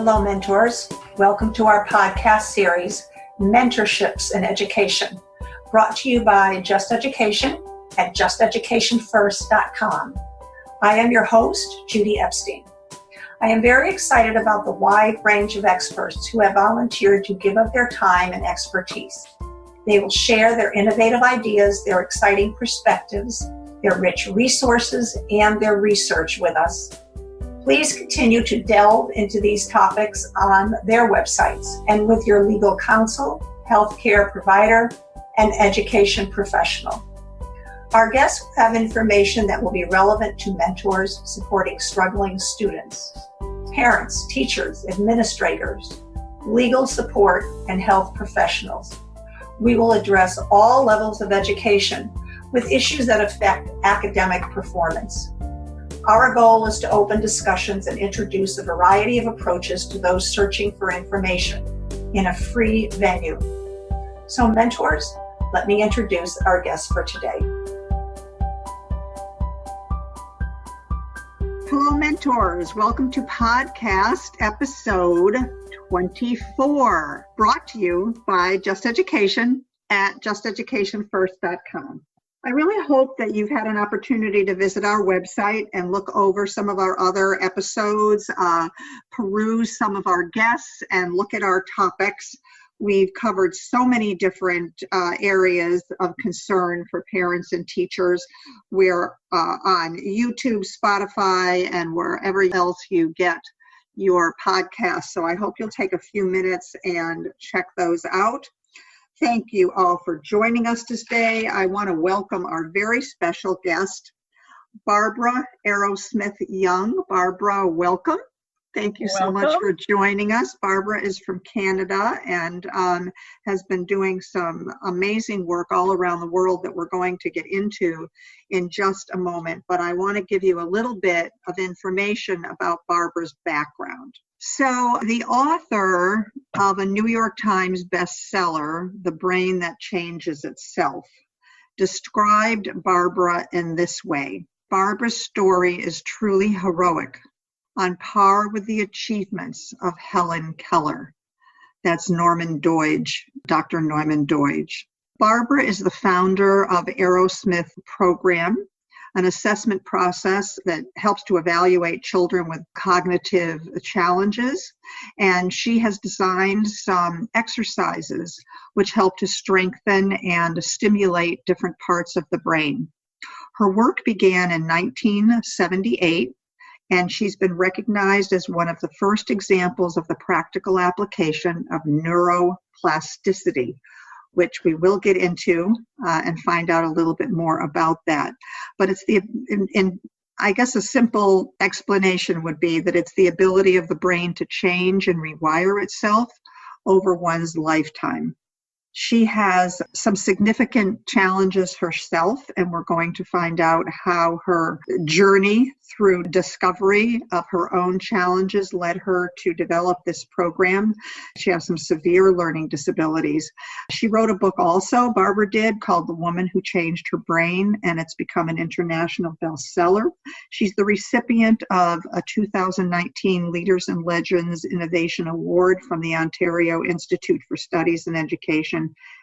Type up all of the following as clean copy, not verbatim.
Hello, mentors. Welcome to our podcast series, Mentorships in Education, brought to you by Just Education at justeducationfirst.com. I am your host, Judith Epstein. I am very excited about the wide range of experts who have volunteered to give up their time and expertise. They will share their innovative ideas, their exciting perspectives, their rich resources, and their research with us. Please continue to delve into these topics on their websites and with your legal counsel, healthcare provider, and education professional. Our guests will have information that will be relevant to mentors supporting struggling students, parents, teachers, administrators, legal support, and health professionals. We will address all levels of education with issues that affect academic performance. Our goal is to open discussions and introduce a variety of approaches to those searching for information in a free venue. So mentors, let me introduce our guests for today. Hello, mentors. Welcome to podcast episode 24, brought to you by Just Education at justeducationfirst.com. I really hope that you've had an opportunity to visit our website and look over some of our other episodes, peruse some of our guests, and look at our topics. We've covered so many different areas of concern for parents and teachers. We're on YouTube, Spotify, and wherever else you get your podcasts. So I hope you'll take a few minutes and check those out. Thank you all for joining us today. I want to welcome our very special guest, Barbara Arrowsmith-Young. Barbara, welcome. Thank you so much for joining us. Barbara is from Canada and has been doing some amazing work all around the world that we're going to get into in just a moment. But I want to give you a little bit of information about Barbara's background. So the author of a New York Times bestseller, The Brain That Changes Itself, described Barbara in this way. Barbara's story is truly heroic, on par with the achievements of Helen Keller. That's Norman Doidge, Dr. Norman Doidge. Barbara is the founder of Arrowsmith Program, an assessment process that helps to evaluate children with cognitive challenges. And she has designed some exercises which help to strengthen and stimulate different parts of the brain. Her work began in 1978, and she's been recognized as one of the first examples of the practical application of neuroplasticity, which we will get into and find out a little bit more about that. But it's I guess a simple explanation would be that it's the ability of the brain to change and rewire itself over one's lifetime. She has some significant challenges herself, and we're going to find out how her journey through discovery of her own challenges led her to develop this program. She has some severe learning disabilities. She wrote a book also, Barbara did, called The Woman Who Changed Her Brain, and it's become an international bestseller. She's the recipient of a 2019 Leaders and Legends Innovation Award from the Ontario Institute for Studies in Education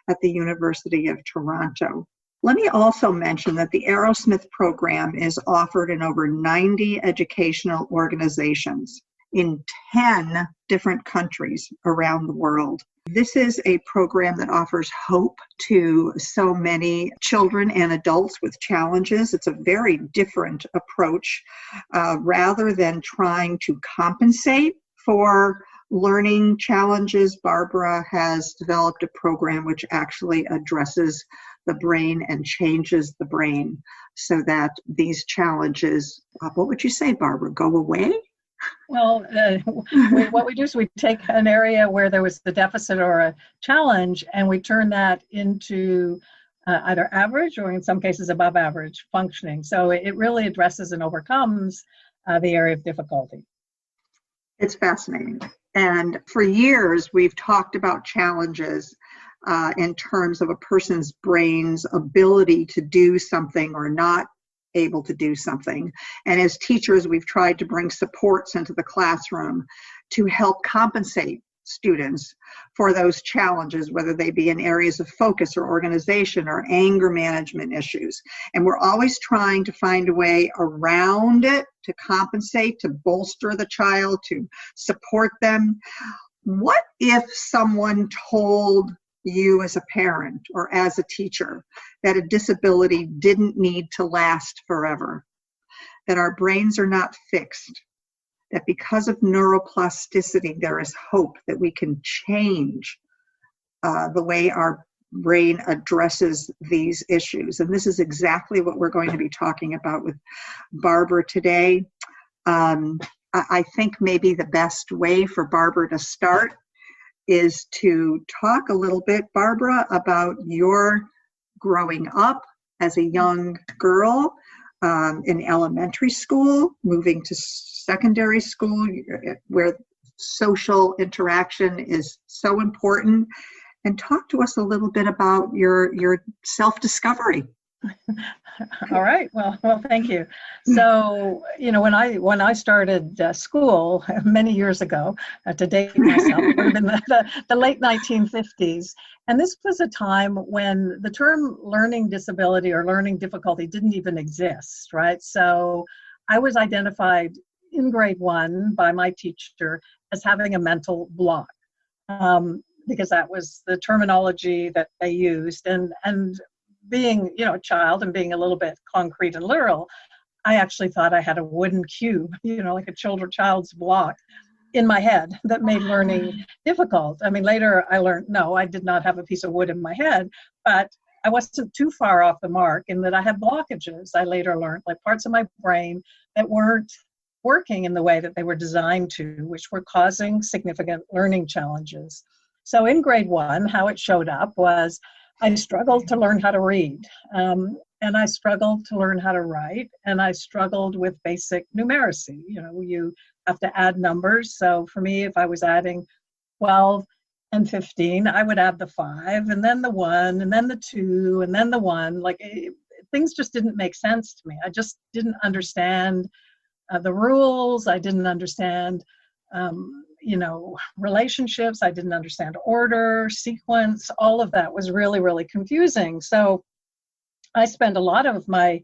at the University of Toronto. Let me also mention that the Arrowsmith program is offered in over 90 educational organizations in 10 different countries around the world. This is a program that offers hope to so many children and adults with challenges. It's a very different approach. Rather than trying to compensate for learning challenges, Barbara has developed a program which actually addresses the brain and changes the brain so that these challenges, what would you say, Barbara, go away? Well, what we do is we take an area where there was the deficit or a challenge, and we turn that into either average or in some cases above average functioning. So it really addresses and overcomes the area of difficulty. It's fascinating. And for years, we've talked about challenges in terms of a person's brain's ability to do something or not able to do something. And as teachers, we've tried to bring supports into the classroom to help compensate students for those challenges, whether they be in areas of focus or organization or anger management issues. And we're always trying to find a way around it to compensate, to bolster the child, to support them. What if someone told you as a parent or as a teacher that a disability didn't need to last forever, that our brains are not fixed, that because of neuroplasticity, there is hope that we can change the way our brain addresses these issues? And this is exactly what we're going to be talking about with Barbara today. I think maybe the best way for Barbara to start is to talk a little bit, Barbara, about your growing up as a young girl in elementary school, moving to secondary school, where social interaction is so important, and talk to us a little bit about your self-discovery. All right. Well, thank you. So, when I started school many years ago, to date myself, it would have been the late 1950s. And this was a time when the term learning disability or learning difficulty didn't even exist, right? So I was identified in grade 1 by my teacher as having a mental block, because that was the terminology that they used. And being, a child and being a little bit concrete and literal, I actually thought I had a wooden cube, like a child's block in my head that made learning difficult. I mean, later I learned, no, I did not have a piece of wood in my head, but I wasn't too far off the mark in that I had blockages. I later learned, like parts of my brain that weren't working in the way that they were designed to, which were causing significant learning challenges. So in grade 1, how it showed up was I struggled to learn how to read, and I struggled to learn how to write, and I struggled with basic numeracy. You have to add numbers. So for me, if I was adding 12 and 15, I would add the 5, and then the 1, and then the 2, and then the 1. Things just didn't make sense to me. I just didn't understand the rules. I didn't understand relationships. I didn't understand order, sequence. All of that was really, really confusing. So I spent a lot of my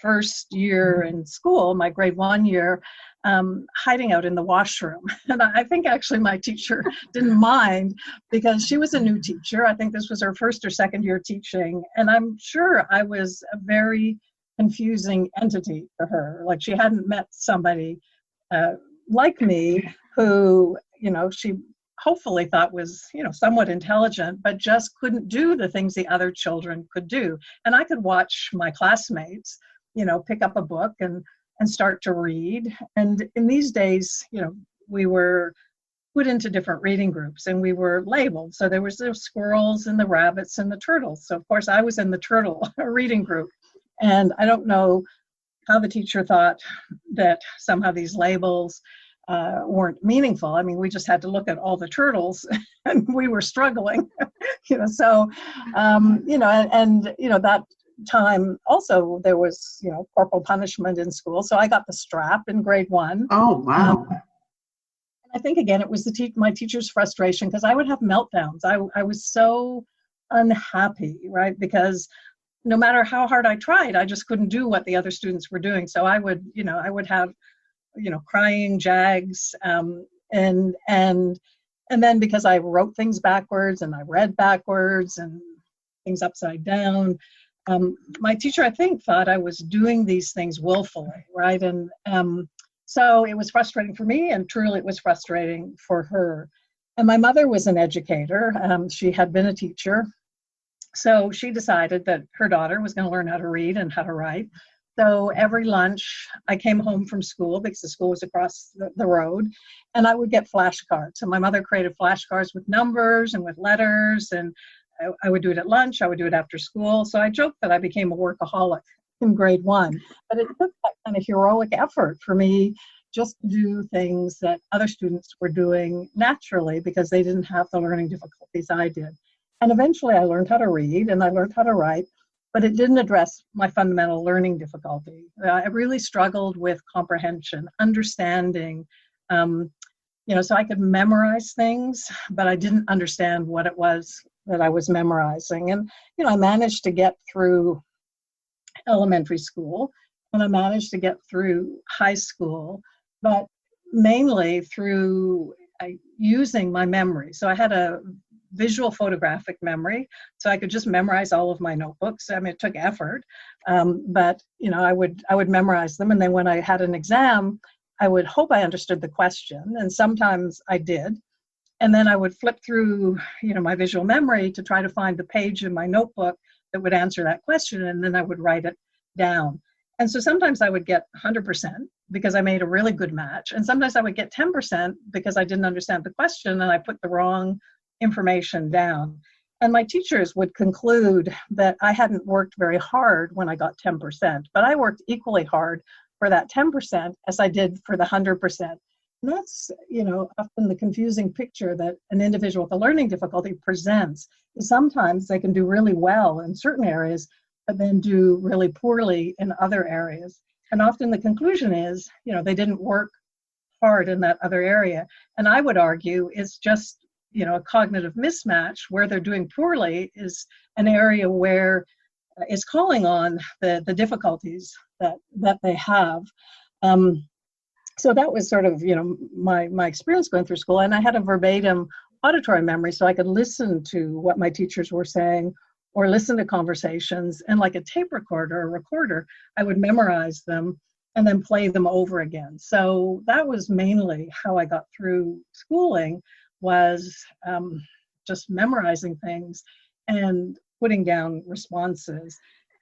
first year in school, my grade 1 year, hiding out in the washroom. And I think actually my teacher didn't mind, because she was a new teacher. I think this was her first or second year teaching. And I'm sure I was a very confusing entity to her. Like, she hadn't met somebody like me who, she hopefully thought was, somewhat intelligent, but just couldn't do the things the other children could do. And I could watch my classmates, pick up a book and start to read. And in these days, we were put into different reading groups and we were labeled. So there was the squirrels and the rabbits and the turtles. So of course I was in the turtle reading group. And I don't know how the teacher thought that somehow these labels weren't meaningful. I mean, we just had to look at all the turtles and we were struggling, so, that time also there was, corporal punishment in school. So I got the strap in grade 1. Oh, wow. I think, again, it was my teacher's frustration, because I would have meltdowns. I was so unhappy, right? Because no matter how hard I tried, I just couldn't do what the other students were doing. So I would have, crying jags, and then because I wrote things backwards and I read backwards and things upside down, my teacher, I think, thought I was doing these things willfully, right? And so it was frustrating for me, and truly it was frustrating for her. And my mother was an educator. She had been a teacher. So she decided that her daughter was going to learn how to read and how to write. So every lunch, I came home from school, because the school was across the road, and I would get flashcards. So my mother created flashcards with numbers and with letters, and I would do it at lunch. I would do it after school. So I joked that I became a workaholic in grade 1. But it took that kind of heroic effort for me just to do things that other students were doing naturally, because they didn't have the learning difficulties I did. And eventually I learned how to read and I learned how to write, but it didn't address my fundamental learning difficulty. I really struggled with comprehension, understanding So I could memorize things, but I didn't understand what it was that I was memorizing. And, I managed to get through elementary school, and I managed to get through high school, but mainly through using my memory. So I had a visual photographic memory, so I could just memorize all of my notebooks. I mean, it took effort, but I would memorize them, and then when I had an exam, I would hope I understood the question, and sometimes I did. And then I would flip through, my visual memory to try to find the page in my notebook that would answer that question, and then I would write it down. And so sometimes I would get 100% because I made a really good match, and sometimes I would get 10% because I didn't understand the question and I put the wrong information down. And my teachers would conclude that I hadn't worked very hard when I got 10%, but I worked equally hard for that 10% as I did for the 100%. And that's, often the confusing picture that an individual with a learning difficulty presents, is sometimes they can do really well in certain areas, but then do really poorly in other areas. And often the conclusion is, they didn't work hard in that other area. And I would argue it's just, a cognitive mismatch. Where they're doing poorly is an area where it's calling on the difficulties that they have. So that was sort of, my experience going through school. And I had a verbatim auditory memory, so I could listen to what my teachers were saying or listen to conversations. And like a tape recorder or recorder, I would memorize them and then play them over again. So that was mainly how I got through schooling, was just memorizing things and putting down responses.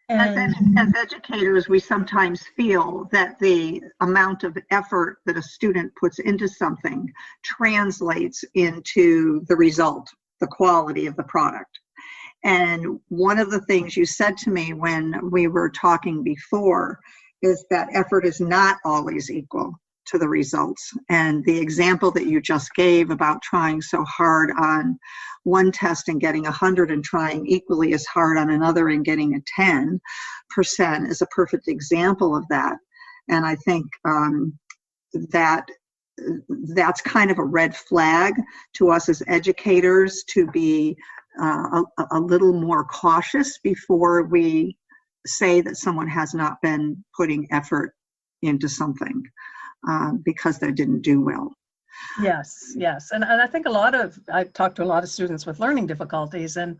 As educators, we sometimes feel that the amount of effort that a student puts into something translates into the result, the quality of the product. And one of the things you said to me when we were talking before is that effort is not always equal to the results. And the example that you just gave about trying so hard on one test and getting 100 and trying equally as hard on another and getting a 10% is a perfect example of that. And I think that's kind of a red flag to us as educators to be a little more cautious before we say that someone has not been putting effort into something because they didn't do well. Yes. And I think I've talked to a lot of students with learning difficulties, and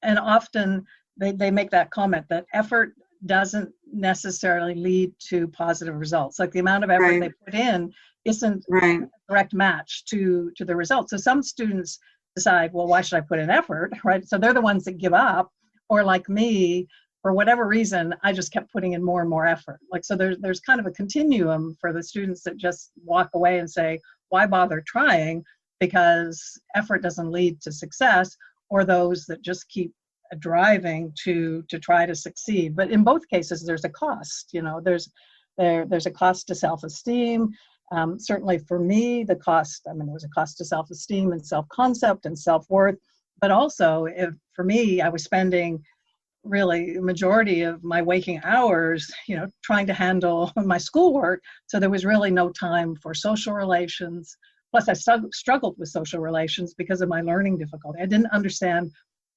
often they make that comment that effort doesn't necessarily lead to positive results. Like the amount of effort they put in isn't a direct match to the results. So some students decide, well, why should I put in effort, right? So they're the ones that give up, or like me, for whatever reason, I just kept putting in more and more effort. Like, so there's kind of a continuum for the students that just walk away and say, why bother trying, because effort doesn't lead to success, or those that just keep driving to try to succeed. But in both cases, there's a cost. There's a cost to self-esteem. Certainly for me, there was a cost to self-esteem and self-concept and self-worth. But also, for me, I was spending really the majority of my waking hours, trying to handle my schoolwork. So there was really no time for social relations. Plus, I struggled with social relations because of my learning difficulty. I didn't understand,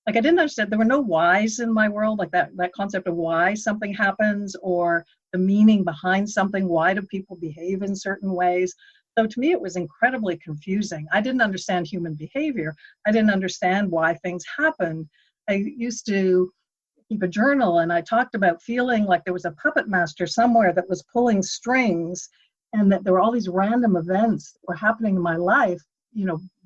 there were no whys in my world, like that concept of why something happens or the meaning behind something. Why do people behave in certain ways? So to me, it was incredibly confusing. I didn't understand human behavior. I didn't understand why things happened. I used to keep a journal, and I talked about feeling like there was a puppet master somewhere that was pulling strings, and that there were all these random events that were happening in my life,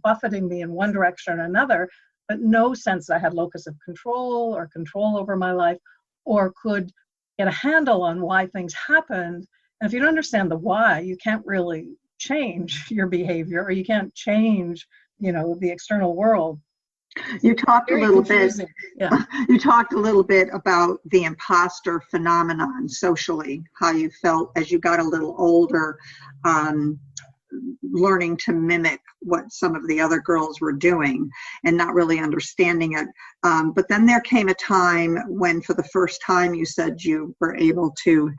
buffeting me in one direction or another, but no sense that I had locus of control or control over my life, or could get a handle on why things happened. And if you don't understand the why, you can't really change your behavior, or you can't change, the external world. You talked a little bit. Yeah. You talked a little bit about the imposter phenomenon socially, how you felt as you got a little older, learning to mimic what some of the other girls were doing and not really understanding it. But then there came a time when, for the first time, you said you were able to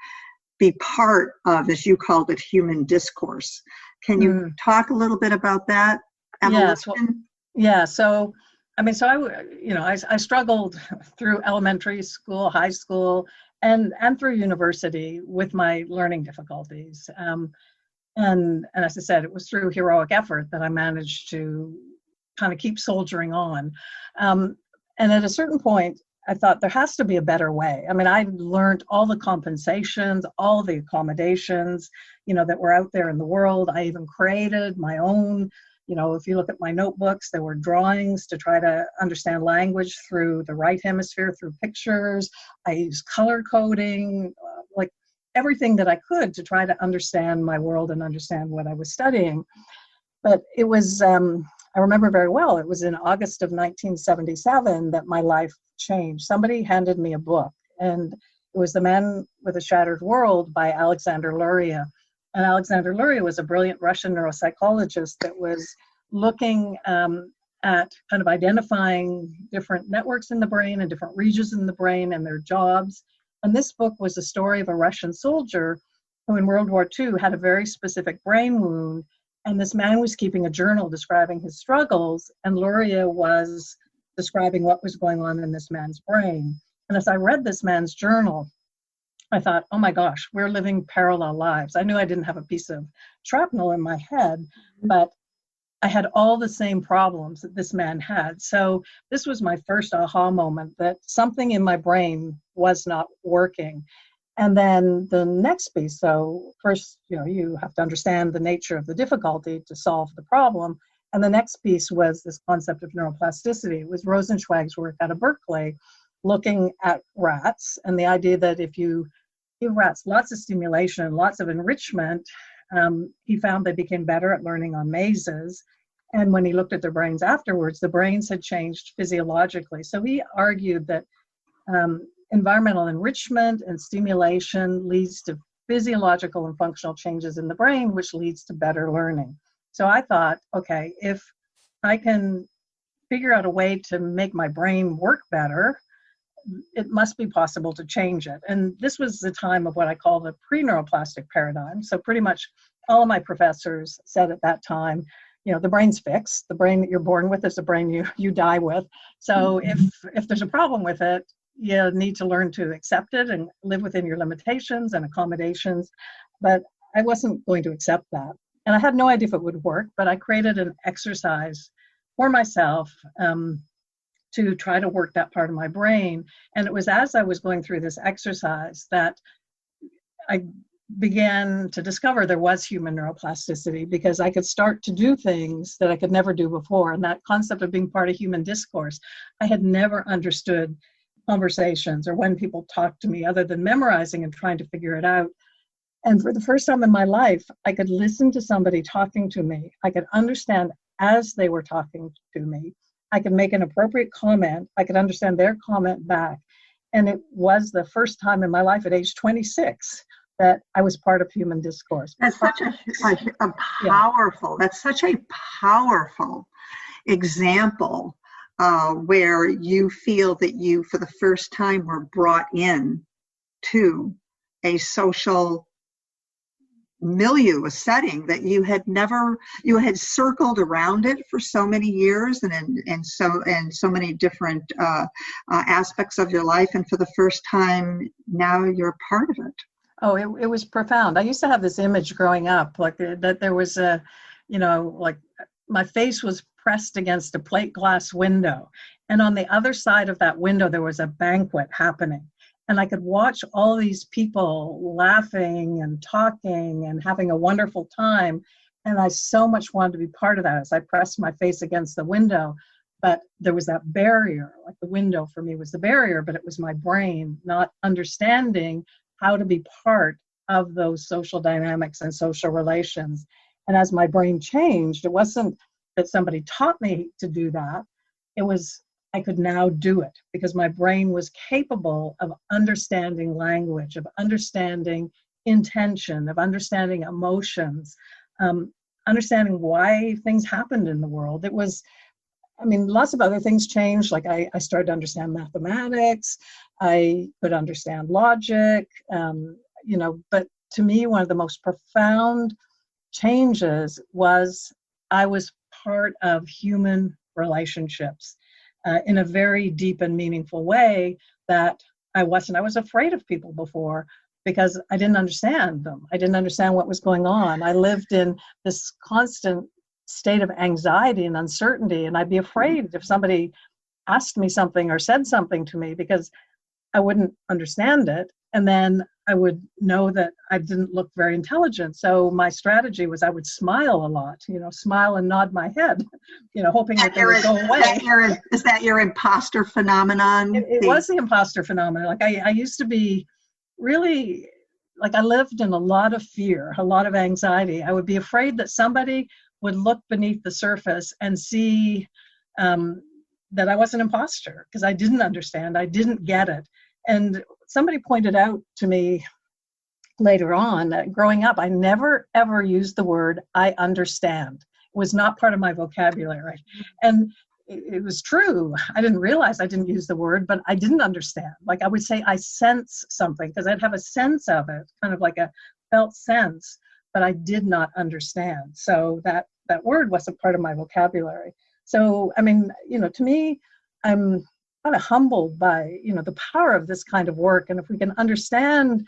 be part of, as you called it, human discourse. Can you talk a little bit about that evolution? Yes, well, yeah. So, I struggled through elementary school, high school, and through university with my learning difficulties. And as I said, it was through heroic effort that I managed to kind of keep soldiering on. And at a certain point, I thought there has to be a better way. I mean, I learned all the compensations, all the accommodations, that were out there in the world. I even created my own, if you look at my notebooks, there were drawings to try to understand language through the right hemisphere, through pictures. I used color coding, like everything that I could to try to understand my world and understand what I was studying. But it was, I remember very well, it was in August of 1977 that my life changed. Somebody handed me a book, and it was The Man with a Shattered World by Alexander Luria. And Alexander Luria was a brilliant Russian neuropsychologist that was looking at kind of identifying different networks in the brain and different regions in the brain and their jobs. And this book was the story of a Russian soldier who in World War II had a very specific brain wound. And this man was keeping a journal describing his struggles, and Luria was describing what was going on in this man's brain. And as I read this man's journal, I thought, oh my gosh, we're living parallel lives. I knew I didn't have a piece of shrapnel in my head, but I had all the same problems that this man had. So this was my first aha moment that something in my brain was not working. And then the next piece, so first, you have to understand the nature of the difficulty to solve the problem. And the next piece was this concept of neuroplasticity. It was Rosenzweig's work out of Berkeley, looking at rats, and the idea that if you give rats lots of stimulation and lots of enrichment, he found they became better at learning on mazes. And when he looked at their brains afterwards, the brains had changed physiologically. So he argued that environmental enrichment and stimulation leads to physiological and functional changes in the brain, which leads to better learning. So I thought, okay, if I can figure out a way to make my brain work better, it must be possible to change it. And this was the time of what I call the pre-neuroplastic paradigm. So pretty much all of my professors said at that time, the brain's fixed. The brain that you're born with is the brain you die with. So if there's a problem with it, you need to learn to accept it and live within your limitations and accommodations. But I wasn't going to accept that. And I had no idea if it would work, but I created an exercise for myself to try to work that part of my brain. And it was as I was going through this exercise that I began to discover there was human neuroplasticity, because I could start to do things that I could never do before. And that concept of being part of human discourse, I had never understood conversations or when people talk to me other than memorizing and trying to figure it out. And for the first time in my life, I could listen to somebody talking to me. I could understand as they were talking to me. I could make an appropriate comment. I could understand their comment back. And it was the first time in my life at age 26 that I was part of human discourse. That's such a powerful, that's such a powerful example where you feel that you, for the first time, were brought in to a social milieu, a setting that you had circled around it for so many years and so many different aspects of your life, and for the first time now you're part of it. Oh, it was profound. I used to have this image growing up, like that there was a, like my face was pressed against a plate glass window, and on the other side of that window there was a banquet happening. And I could watch all these people laughing and talking and having a wonderful time. And I so much wanted to be part of that as I pressed my face against the window. But there was that barrier, like the window for me was the barrier, but it was my brain not understanding how to be part of those social dynamics and social relations. And as my brain changed, it wasn't that somebody taught me to do that. It was I could now do it because my brain was capable of understanding language, of understanding intention, of understanding emotions, understanding why things happened in the world. It was, lots of other things changed. Like I started to understand mathematics. I could understand logic. but to me, one of the most profound changes was I was part of human relationships in a very deep and meaningful way that I wasn't. I was afraid of people before because I didn't understand them. I didn't understand what was going on. I lived in this constant state of anxiety and uncertainty, and I'd be afraid if somebody asked me something or said something to me because I wouldn't understand it. And then I would know that I didn't look very intelligent. So my strategy was I would smile a lot, smile and nod my head, hoping that they would go away. Is that your imposter phenomenon? It was the imposter phenomenon. Like I used to be really, like I lived in a lot of fear, a lot of anxiety. I would be afraid that somebody would look beneath the surface and see that I was an imposter because I didn't understand. I didn't get it. And somebody pointed out to me later on that growing up, I never, ever used the word I understand. It was not part of my vocabulary. And it was true. I didn't realize I didn't use the word, but I didn't understand. Like I would say, I sense something because I'd have a sense of it, kind of like a felt sense, but I did not understand. So that word wasn't part of my vocabulary. So, I mean, to me, I'm kind of humbled by, the power of this kind of work. And if we can understand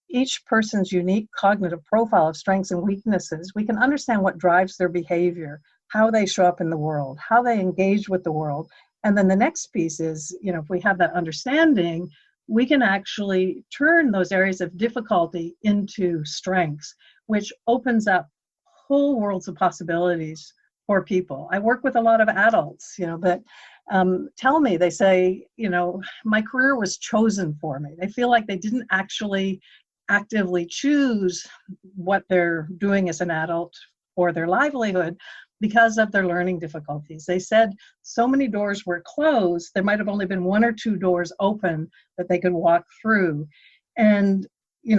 each person's unique cognitive profile of strengths and weaknesses, we can understand what drives their behavior, how they show up in the world, how they engage with the world. And then the next piece is, if we have that understanding, we can actually turn those areas of difficulty into strengths, which opens up whole worlds of possibilities for people. I work with a lot of adults, that tell me, they say, my career was chosen for me. They feel like they didn't actually actively choose what they're doing as an adult or their livelihood because of their learning difficulties. They said so many doors were closed, there might have only been one or two doors open that they could walk through. And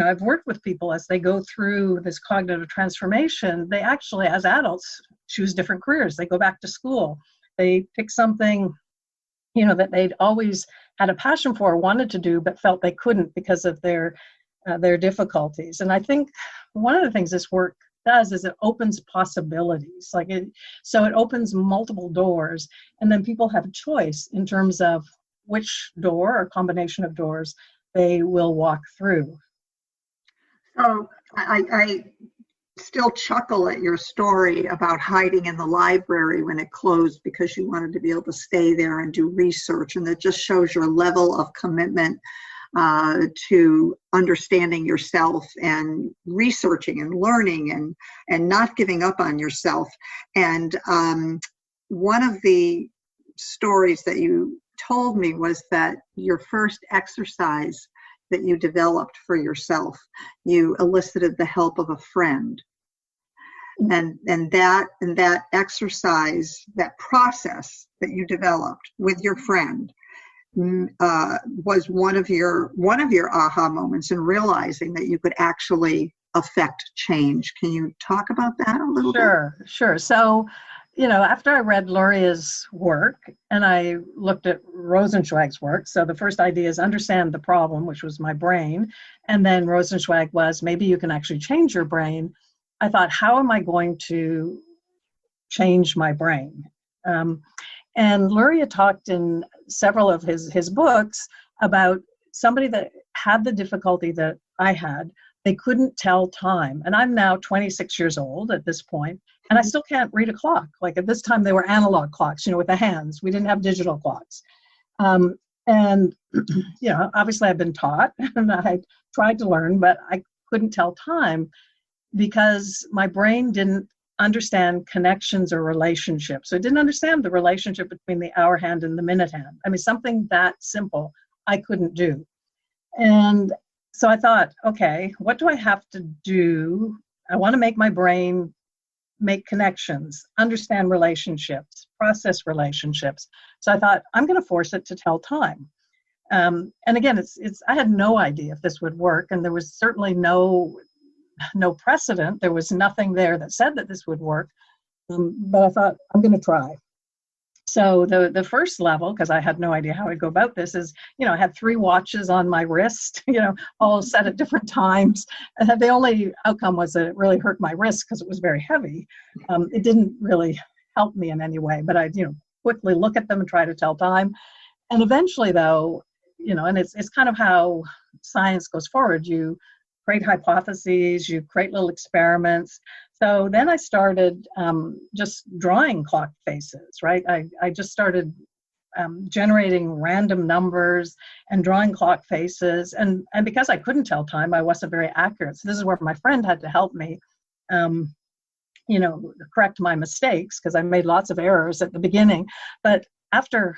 I've worked with people as they go through this cognitive transformation, they actually, as adults, choose different careers. They go back to school. They pick something, that they'd always had a passion for, wanted to do, but felt they couldn't because of their difficulties. And I think one of the things this work does is it opens possibilities. So it opens multiple doors, and then people have a choice in terms of which door or combination of doors they will walk through. So I still chuckle at your story about hiding in the library when it closed because you wanted to be able to stay there and do research. And that just shows your level of commitment to understanding yourself and researching and learning and not giving up on yourself. And one of the stories that you told me was that your first exercise that you developed for yourself, you elicited the help of a friend. And that exercise, that process that you developed with your friend was one of your aha moments in realizing that you could actually affect change. Can you talk about that a little bit? Sure. So, after I read Luria's work and I looked at Rosenzweig's work, so the first idea is understand the problem, which was my brain. And then Rosenzweig was maybe you can actually change your brain. I thought, how am I going to change my brain? And Luria talked in several of his books about somebody that had the difficulty that I had. They couldn't tell time. And I'm now 26 years old at this point, and I still can't read a clock. Like at this time, they were analog clocks, with the hands. We didn't have digital clocks. And, obviously I've been taught and I tried to learn, but I couldn't tell time because my brain didn't understand connections or relationships. So it didn't understand the relationship between the hour hand and the minute hand. I mean, something that simple I couldn't do. And so I thought, okay, what do I have to do? I want to make my brain make connections, understand relationships, process relationships. So I thought, I'm going to force it to tell time. And again, I had no idea if this would work, and there was certainly no precedent. There was nothing there that said that this would work. But I thought, I'm going to try. So the first level, because I had no idea how I'd go about this, is, I had 3 watches on my wrist, all set at different times. And the only outcome was that it really hurt my wrist because it was very heavy. It didn't really help me in any way, but I'd, quickly look at them and try to tell time. And eventually, though, and it's kind of how science goes forward. You create hypotheses, you create little experiments. So then I started just drawing clock faces, right? I just started generating random numbers and drawing clock faces. And because I couldn't tell time, I wasn't very accurate. So this is where my friend had to help me, correct my mistakes, because I made lots of errors at the beginning. But after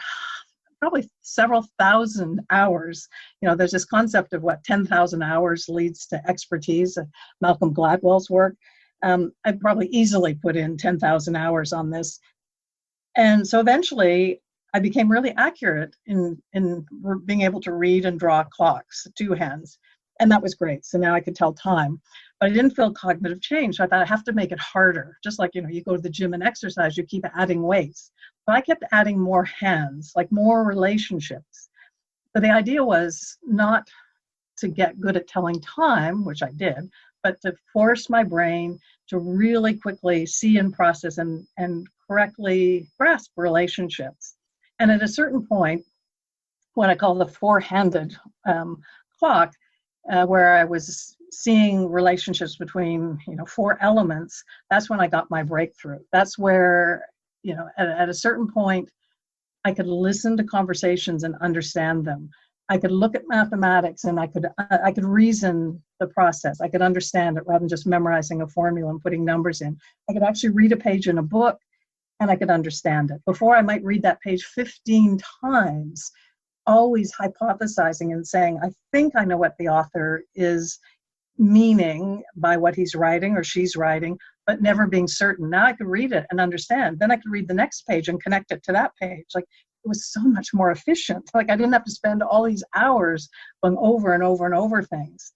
probably several thousand hours, there's this concept of 10,000 hours leads to expertise, Malcolm Gladwell's work. I probably easily put in 10,000 hours on this. And so eventually I became really accurate in being able to read and draw clocks, 2 hands. And that was great. So now I could tell time. But I didn't feel cognitive change. So I thought I have to make it harder. Just like, you go to the gym and exercise, you keep adding weights. But I kept adding more hands, like more relationships. But the idea was not to get good at telling time, which I did, but to force my brain to really quickly see and process and correctly grasp relationships. And at a certain point, what I call the 4-handed clock, where I was seeing relationships between 4 elements, that's when I got my breakthrough. That's where, at a certain point, I could listen to conversations and understand them. I could look at mathematics and I could reason the process. I could understand it rather than just memorizing a formula and putting numbers in. I could actually read a page in a book and I could understand it. Before, I might read that page 15 times, always hypothesizing and saying, I think I know what the author is meaning by what he's writing or she's writing, but never being certain. Now I could read it and understand. Then I could read the next page and connect it to that page. Like, it was so much more efficient. Like, I didn't have to spend all these hours going over and over and over things.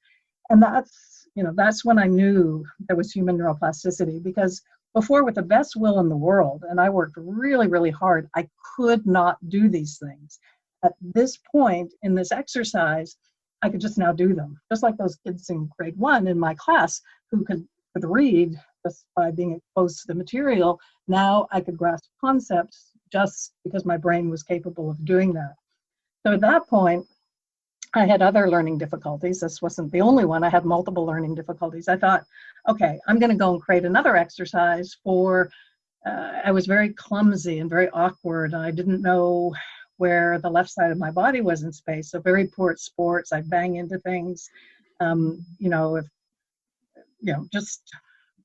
And that's when I knew there was human neuroplasticity, because before, with the best will in the world, and I worked really, really hard, I could not do these things. At this point in this exercise, I could just now do them. Just like those kids in grade 1 in my class who could read just by being exposed to the material. Now I could grasp concepts just because my brain was capable of doing that. So at that point, I had other learning difficulties. This wasn't the only one. I had multiple learning difficulties. I thought, okay, I'm going to go and create another exercise for, I was very clumsy and very awkward. And I didn't know where the left side of my body was in space. So very poor at sports. I bang into things, just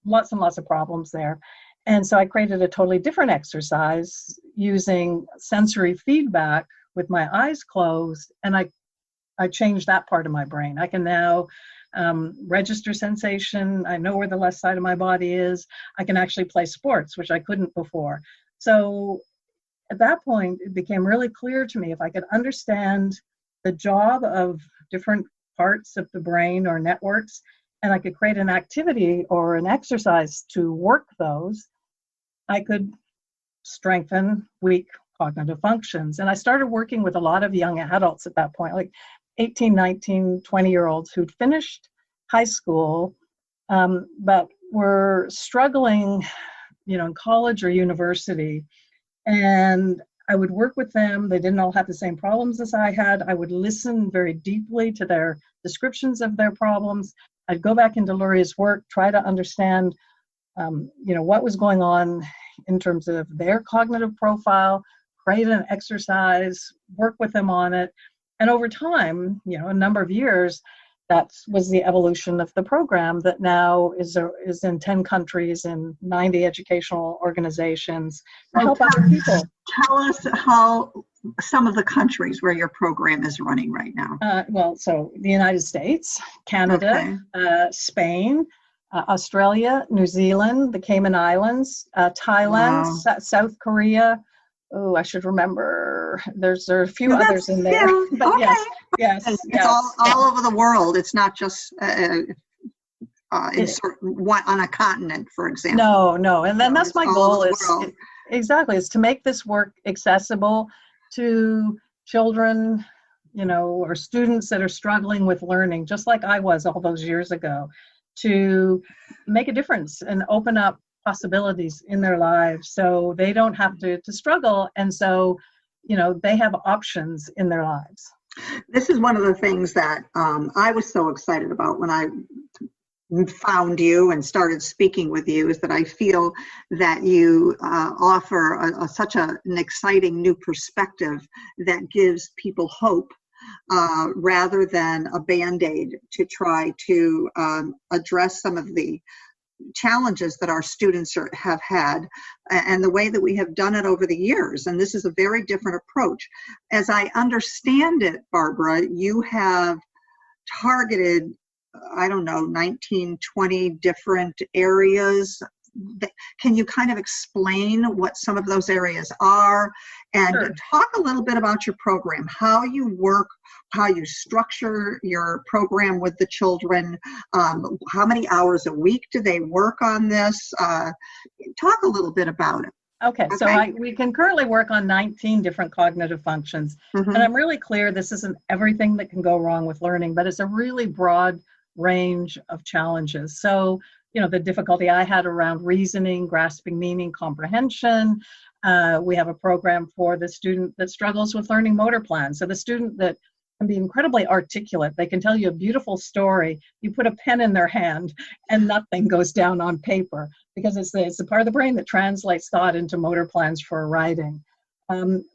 lots and lots of problems there. And so I created a totally different exercise using sensory feedback with my eyes closed. And I changed that part of my brain. I can now register sensation. I know where the left side of my body is. I can actually play sports, which I couldn't before. So at that point, it became really clear to me, if I could understand the job of different parts of the brain or networks, and I could create an activity or an exercise to work those, I could strengthen weak cognitive functions. And I started working with a lot of young adults at that point, like 18, 19, 20-year-olds who'd finished high school, but were struggling, in college or university. And I would work with them. They didn't all have the same problems as I had. I would listen very deeply to their descriptions of their problems. I'd go back into Luria's work, try to understand, what was going on in terms of their cognitive profile, create an exercise, work with them on it. And over time, a number of years, that was the evolution of the program that now is in 10 countries and 90 educational organizations to help other people. Tell us how some of the countries where your program is running right now. So the United States, Canada, Spain, Australia, New Zealand, the Cayman Islands, Thailand, South Korea. Oh, I should remember. There's a few others in there. Yeah, but okay. Yes. It's all over the world. It's not just on a continent, for example. No. And then that's my goal Exactly. It's to make this work accessible to children, or students that are struggling with learning, just like I was all those years ago, to make a difference and open up possibilities in their lives so they don't have to struggle. And so, they have options in their lives. This is one of the things that I was so excited about when I found you and started speaking with you, is that I feel that you offer such an exciting new perspective that gives people hope rather than a Band-Aid to try to address some of the challenges that our students have had, and the way that we have done it over the years. And this is a very different approach. As I understand it, Barbara, you have targeted, 19, 20 different areas. Can you kind of explain what some of those areas are, and Sure. talk a little bit about your program, how you work, how you structure your program with the children, how many hours a week do they work on this? Talk a little bit about it. Okay, so we can currently work on 19 different cognitive functions. Mm-hmm. And I'm really clear this isn't everything that can go wrong with learning, but it's a really broad range of challenges. So, the difficulty I had around reasoning, grasping meaning, comprehension. We have a program for the student that struggles with learning motor plans. So the student that can be incredibly articulate, they can tell you a beautiful story. You put a pen in their hand and nothing goes down on paper, because it's the part of the brain that translates thought into motor plans for writing.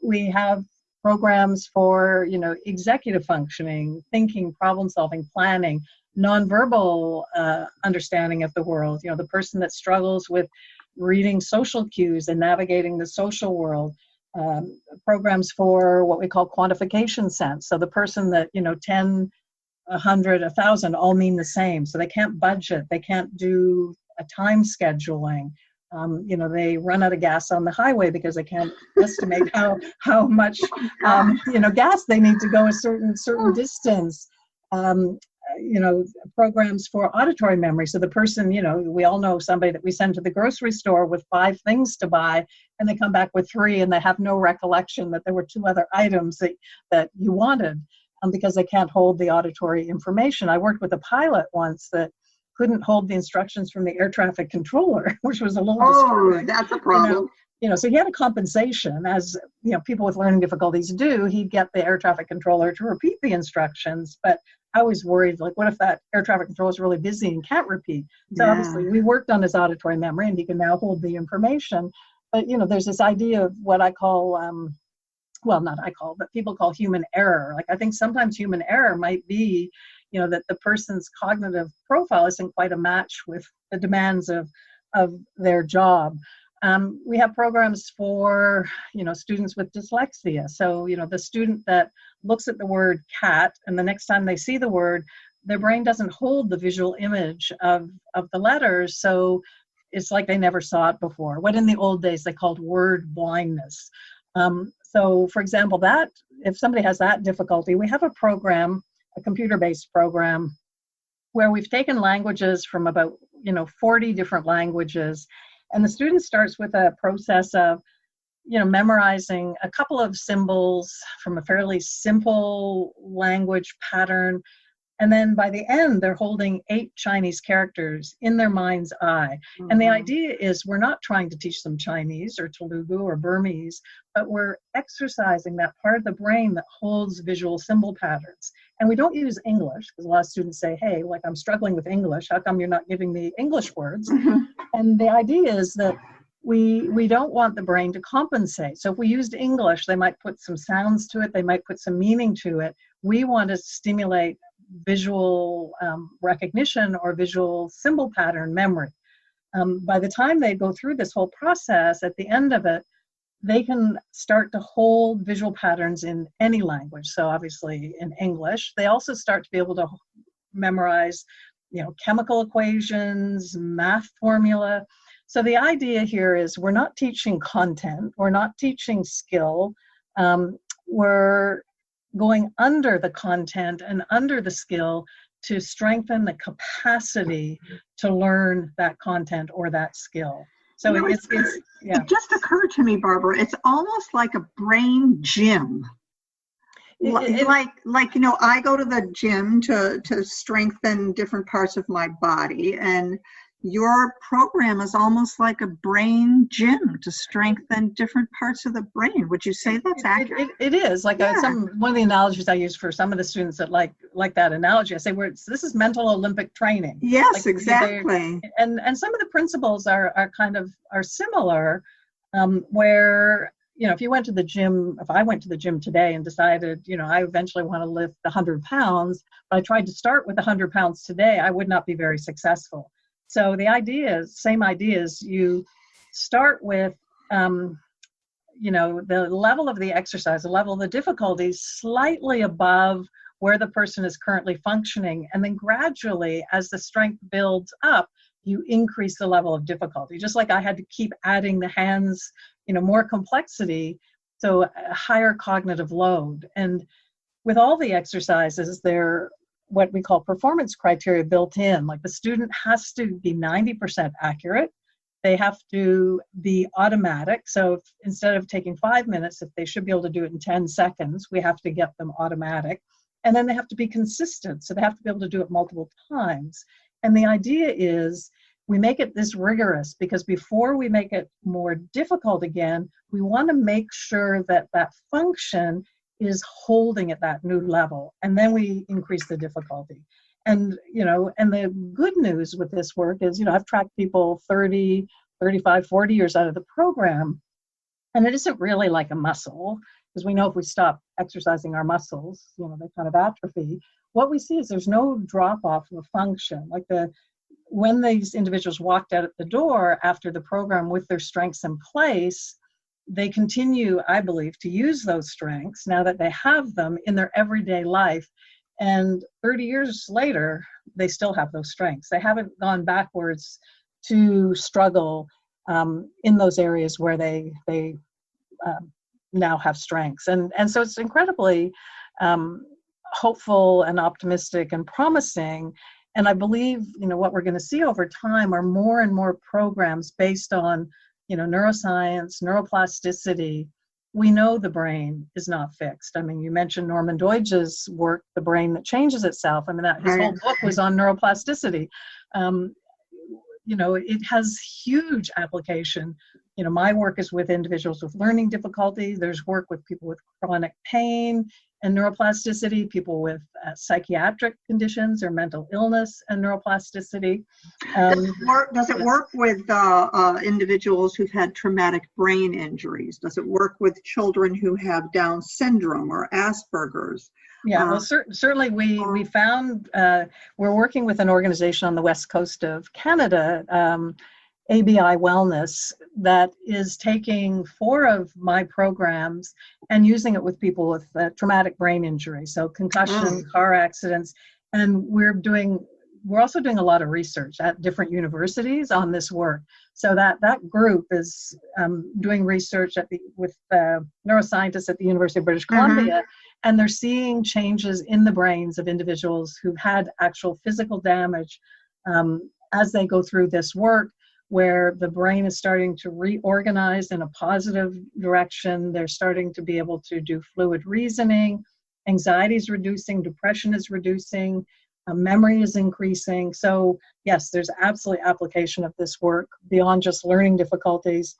We have programs for, executive functioning, thinking, problem solving, planning, nonverbal understanding of the world, the person that struggles with reading social cues and navigating the social world. Programs for what we call quantification sense. So the person that, 10, 100, 1,000 all mean the same. So they can't budget, they can't do a time scheduling. They run out of gas on the highway because they can't estimate how much, gas they need to go a certain distance. Programs for auditory memory. So the person, we all know somebody that we send to the grocery store with 5 things to buy, and they come back with 3, and they have no recollection that there were 2 other items that you wanted, because they can't hold the auditory information. I worked with a pilot once that couldn't hold the instructions from the air traffic controller, which was a little disturbing. That's a problem. So he had a compensation, as people with learning difficulties do. He'd get the air traffic controller to repeat the instructions, but I was worried, like, what if that air traffic controller is really busy and can't repeat? So obviously we worked on his auditory memory, and he can now hold the information. But there's this idea of what I call, not I call, but people call human error. Like, I think sometimes human error might be, that the person's cognitive profile isn't quite a match with the demands of their job. We have programs for, students with dyslexia. So, the student that looks at the word cat, and the next time they see the word, their brain doesn't hold the visual image of the letters. So it's like they never saw it before. What in the old days they called word blindness. So, for example, that if somebody has that difficulty, we have a program, a computer-based program, where we've taken languages from about 40 different languages. And the student starts with a process of, memorizing a couple of symbols from a fairly simple language pattern. And then by the end, they're holding 8 Chinese characters in their mind's eye. Mm-hmm. And the idea is we're not trying to teach them Chinese or Telugu or Burmese, but we're exercising that part of the brain that holds visual symbol patterns. And we don't use English, because a lot of students say, hey, like, I'm struggling with English. How come you're not giving me English words? Mm-hmm. And the idea is that we don't want the brain to compensate. So if we used English, they might put some sounds to it. They might put some meaning to it. We want to stimulate visual recognition or visual symbol pattern memory. By the time they go through this whole process, at the end of it, they can start to hold visual patterns in any language. So obviously in English, they also start to be able to memorize, chemical equations, math formula. So the idea here is we're not teaching content, we're not teaching skill, we're going under the content and under the skill to strengthen the capacity to learn that content or that skill. So You know, it's yeah. It just occurred to me, Barbara, it's almost like a brain gym. Like you know, I go to the gym to strengthen different parts of my body, and your program is almost like a brain gym to strengthen different parts of the brain. Would you say that's accurate? It is like one of the analogies I use for some of the students that like that analogy. I say, this is mental Olympic training. Yes, like, exactly. And some of the principles are similar, where, you know, if I went to the gym today and decided, you know, I eventually want to lift 100 pounds, but I tried to start with 100 pounds today, I would not be very successful. So the same idea is you start with, you know, the level of the exercise, the level of the difficulty slightly above where the person is currently functioning. And then gradually, as the strength builds up, you increase the level of difficulty. Just like I had to keep adding the hands, you know, more complexity, so a higher cognitive load. And with all the exercises, they're what we call performance criteria built in. Like the student has to be 90% accurate. They have to be automatic. So if, instead of taking 5 minutes, if they should be able to do it in 10 seconds, we have to get them automatic. And then they have to be consistent. So they have to be able to do it multiple times. And the idea is we make it this rigorous because before we make it more difficult again, we want to make sure that that function is holding at that new level. And then we increase the difficulty. And, you know, and the good news with this work is, you know, I've tracked people 30, 35, 40 years out of the program, and it isn't really like a muscle, because we know if we stop exercising our muscles, you know, they kind of atrophy. What we see is there's no drop off of function. Like when these individuals walked out at the door after the program with their strengths in place, they continue, I believe, to use those strengths now that they have them in their everyday life. And 30 years later, they still have those strengths. They haven't gone backwards to struggle in those areas where they now have strengths. And so it's incredibly hopeful and optimistic and promising. And I believe, you know, what we're going to see over time are more and more programs based on, you know, neuroscience, neuroplasticity. We know the brain is not fixed. I mean, you mentioned Norman Doidge's work, The Brain That Changes Itself. I mean, his whole book was on neuroplasticity. You know, it has huge application. You know, my work is with individuals with learning difficulties. There's work with people with chronic pain and neuroplasticity, people with psychiatric conditions or mental illness and neuroplasticity. Does it work with individuals who've had traumatic brain injuries? Does it work with children who have Down syndrome or Asperger's? Yeah, well, certainly we found, we're working with an organization on the west coast of Canada, ABI Wellness, that is taking 4 of my programs and using it with people with traumatic brain injury, so concussion, car accidents, and we're also doing a lot of research at different universities on this work. So that group is doing research with neuroscientists at the University of British Columbia, and they're seeing changes in the brains of individuals who've had actual physical damage as they go through this work, where the brain is starting to reorganize in a positive direction. They're starting to be able to do fluid reasoning. Anxiety is reducing, depression is reducing, memory is increasing. So yes, there's absolutely application of this work beyond just learning difficulties.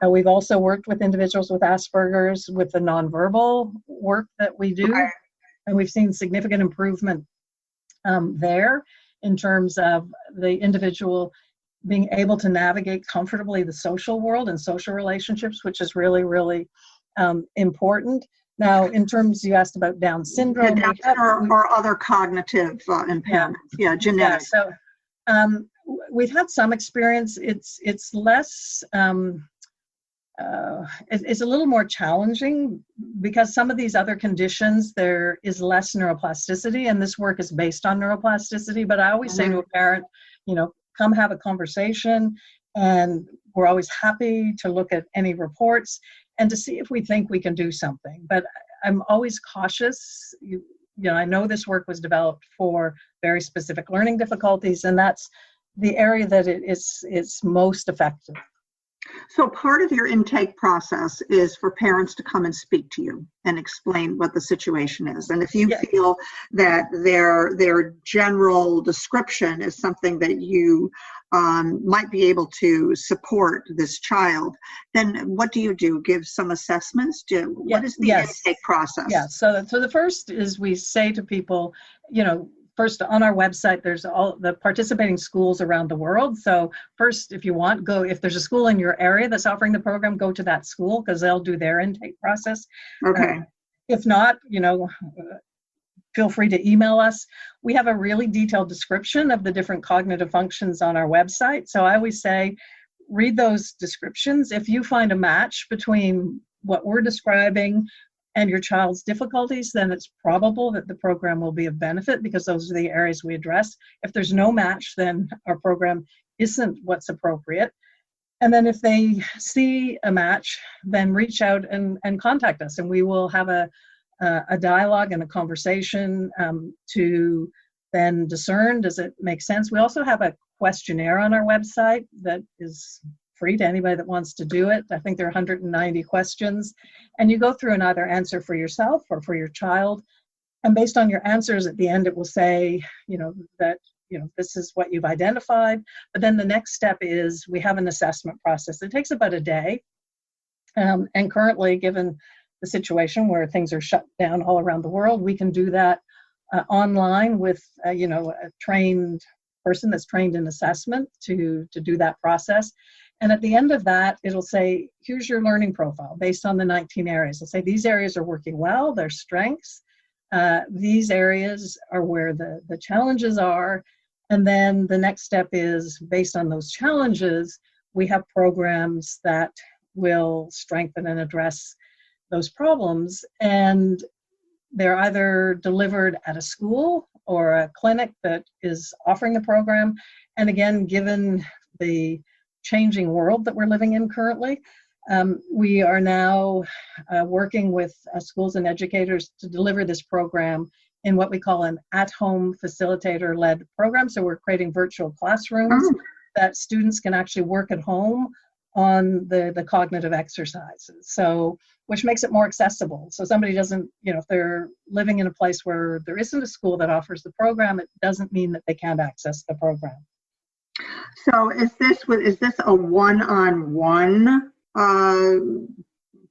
We've also worked with individuals with Asperger's with the nonverbal work that we do. Okay. And we've seen significant improvement there in terms of the individual being able to navigate comfortably the social world and social relationships, which is really, really important. Now, in terms, you asked about Down syndrome. Or other cognitive impairments. Yeah, genetic. Yeah, so we've had some experience. It's less, it's a little more challenging because some of these other conditions, there is less neuroplasticity, and this work is based on neuroplasticity. But I always say to a parent, you know, come have a conversation, and we're always happy to look at any reports and to see if we think we can do something. But I'm always cautious. You know, I know this work was developed for very specific learning difficulties, and that's the area that it's most effective. So part of your intake process is for parents to come and speak to you and explain what the situation is. And if you feel that their general description is something that you might be able to support this child, then what do you do? Give some assessments? What is the intake process? Yeah, so the first is we say to people, first on our website, there's all the participating schools around the world. So first, if you want, if there's a school in your area that's offering the program, go to that school because they'll do their intake process. Okay. If not, feel free to email us. We have a really detailed description of the different cognitive functions on our website. So I always say, read those descriptions. If you find a match between what we're describing and your child's difficulties, then it's probable that the program will be of benefit because those are the areas we address. If there's no match, then our program isn't what's appropriate. And then if they see a match, then reach out and contact us, and we will have a dialogue and a conversation to then discern, does it make sense? We also have a questionnaire on our website that is free to anybody that wants to do it. I think there are 190 questions, and you go through and either answer for yourself or for your child. And based on your answers at the end, it will say, that, this is what you've identified. But then the next step is we have an assessment process. It takes about a day. And currently, given the situation where things are shut down all around the world, we can do that online with, a trained person that's trained in assessment to do that process. And at the end of that, it'll say, here's your learning profile based on the 19 areas. It'll say these areas are working well, their strengths. These areas are where the challenges are. And then the next step is, based on those challenges, we have programs that will strengthen and address those problems. And they're either delivered at a school or a clinic that is offering the program. And again, given the changing world that we're living in currently, we are now working with schools and educators to deliver this program in what we call an at-home facilitator-led program. So we're creating virtual classrooms that students can actually work at home on the cognitive exercises, so which makes it more accessible. So somebody doesn't, if they're living in a place where there isn't a school that offers the program, it doesn't mean that they can't access the program. So is this a one-on-one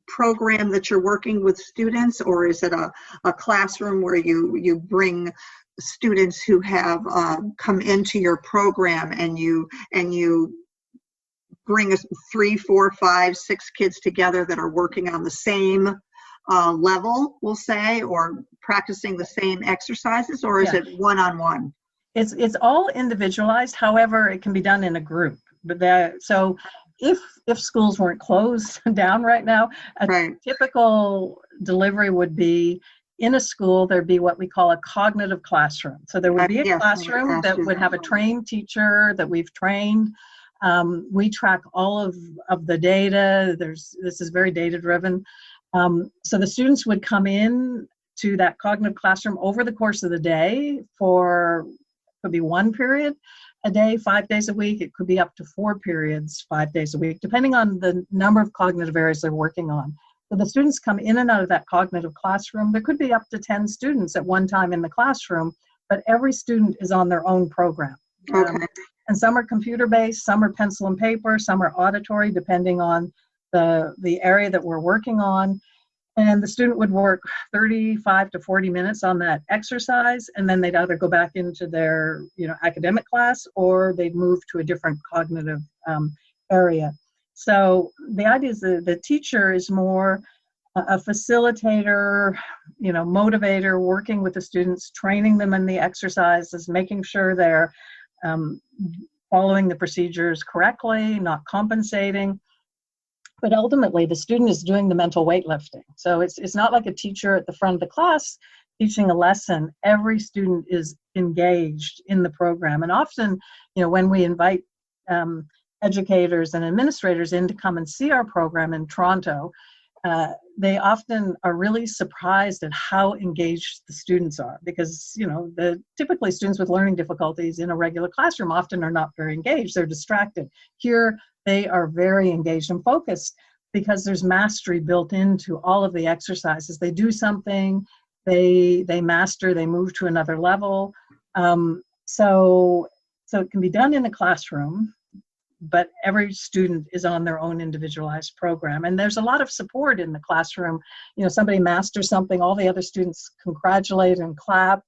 program that you're working with students, or is it a classroom where you bring students who have come into your program and you bring 3, 4, 5, 6 kids together that are working on the same level, we'll say, or practicing the same exercises, or is it one-on-one? It's all individualized. However, it can be done in a group. But so if schools weren't closed down right now, a typical delivery would be, in a school, there'd be what we call a cognitive classroom. So there would be a classroom that would have a trained teacher that we've trained. We track all of the data. This is very data driven. So the students would come in to that cognitive classroom over the course of the day for, could be 1 period a day, 5 days a week. It could be up to 4 periods, 5 days a week, depending on the number of cognitive areas they're working on. So the students come in and out of that cognitive classroom. There could be up to 10 students at one time in the classroom, but every student is on their own program. And some are computer-based, some are pencil and paper, some are auditory, depending on the area that we're working on. And the student would work 35 to 40 minutes on that exercise, and then they'd either go back into their academic class, or they'd move to a different cognitive area. So the idea is the teacher is more a facilitator, motivator, working with the students, training them in the exercises, making sure they're following the procedures correctly, not compensating. But ultimately, the student is doing the mental weightlifting. So it's not like a teacher at the front of the class teaching a lesson. Every student is engaged in the program. And often, when we invite educators and administrators in to come and see our program in Toronto, they often are really surprised at how engaged the students are, because, you know, typically students with learning difficulties in a regular classroom often are not very engaged. They're distracted. Here, they are very engaged and focused because there's mastery built into all of the exercises. They do something, they master, they move to another level. So it can be done in the classroom, but every student is on their own individualized program. And there's a lot of support in the classroom. You know, somebody masters something, all the other students congratulate and clap.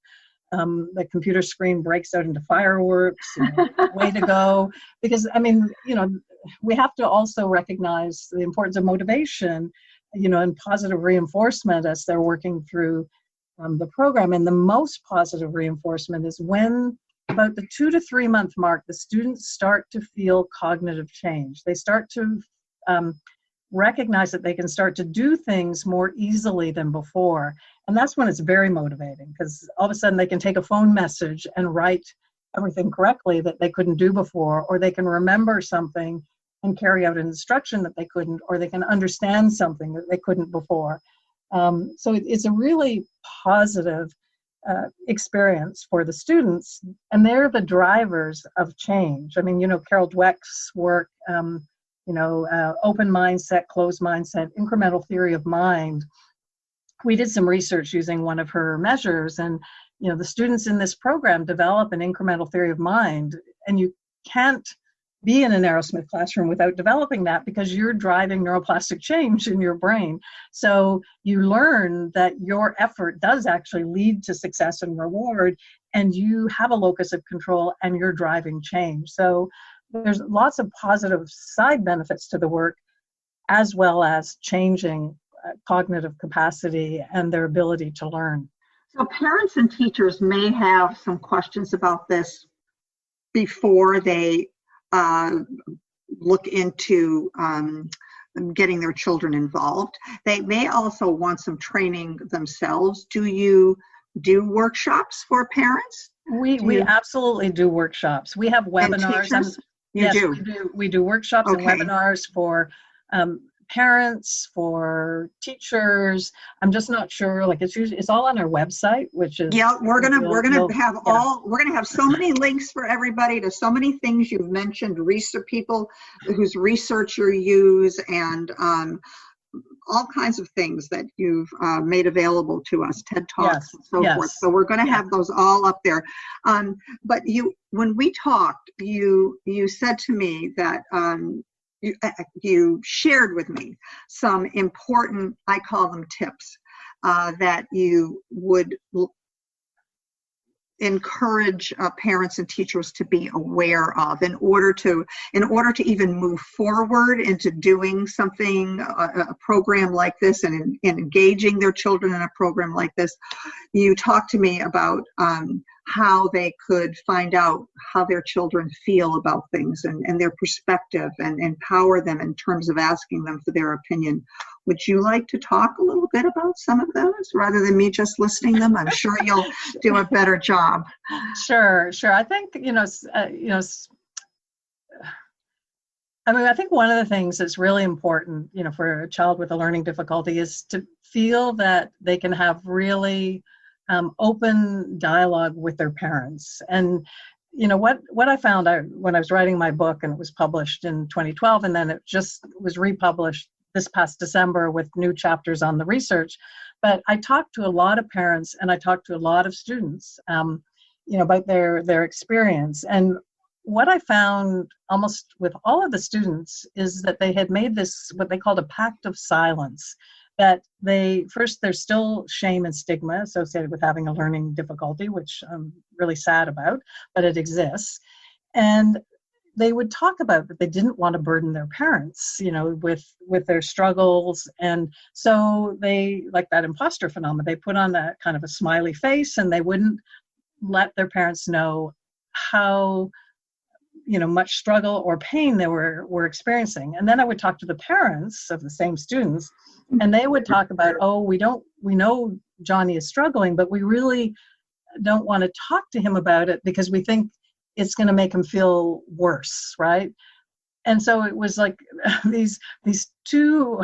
The computer screen breaks out into fireworks, way to go. Because, I mean, you know, we have to also recognize the importance of motivation, you know, and positive reinforcement as they're working through the program. And the most positive reinforcement is when about the 2 to 3 month mark, the students start to feel cognitive change. They start to recognize that they can start to do things more easily than before. And that's when it's very motivating, because all of a sudden they can take a phone message and write everything correctly that they couldn't do before, or they can remember something and carry out an instruction that they couldn't, or they can understand something that they couldn't before. So it's a really positive experience for the students, and they're the drivers of change. I mean, you know, Carol Dweck's work, you know, open mindset, closed mindset, incremental theory of mind. We did some research using one of her measures, and, you know, the students in this program develop an incremental theory of mind, and you can't be in an Arrowsmith classroom without developing that, because you're driving neuroplastic change in your brain. So you learn that your effort does actually lead to success and reward, and you have a locus of control and you're driving change. So there's lots of positive side benefits to the work, as well as changing cognitive capacity and their ability to learn. So parents and teachers may have some questions about this before they look into getting their children involved. They may also want some training themselves. Do you do workshops for parents? We absolutely do workshops. We have webinars. We do workshops and webinars for parents, for teachers. I'm just not sure, like it's all on our website, which is we're gonna have so many links for everybody to so many things you've mentioned, research, people whose research you use, and all kinds of things that you've made available to us, TED Talks and so forth. So we're going to have those all up there. But when we talked, you said to me that you shared with me some important, I call them tips, that you would encourage parents and teachers to be aware of in order to even move forward into doing something, a program like this, and engaging their children in a program like this. You talked to me about how they could find out how their children feel about things and their perspective, and empower them in terms of asking them for their opinion. Would you like to talk a little bit about some of those rather than me just listening them? I'm sure you'll do a better job. Sure. I think, I think one of the things that's really important, for a child with a learning difficulty is to feel that they can have really open dialogue with their parents. And what I found when I was writing my book, and it was published in 2012, and then it just was republished this past December with new chapters on the research. But I talked to a lot of parents, and I talked to a lot of students, about their experience. And what I found almost with all of the students is that they had made this, what they called a pact of silence, that there's still shame and stigma associated with having a learning difficulty, which I'm really sad about, but it exists. And they would talk about that they didn't want to burden their parents, with their struggles. And so they, like that imposter phenomenon, they put on that kind of a smiley face, and they wouldn't let their parents know how, much struggle or pain they were experiencing. And then I would talk to the parents of the same students, and they would talk about, we know Johnny is struggling, but we really don't want to talk to him about it because we think it's going to make him feel worse, right? And so it was like these two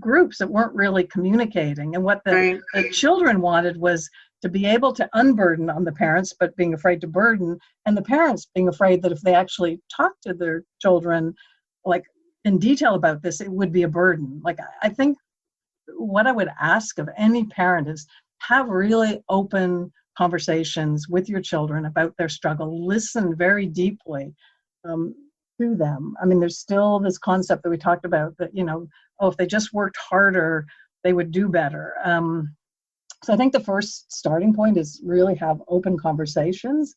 groups that weren't really communicating. And what the children wanted was to be able to unburden on the parents, but being afraid to burden, and the parents being afraid that if they actually talked to their children, like in detail about this, it would be a burden. Like, I think what I would ask of any parent is have really open conversations with your children about their struggle. Listen very deeply to them. I mean, there's still this concept that we talked about that, if they just worked harder, they would do better. So I think the first starting point is really have open conversations.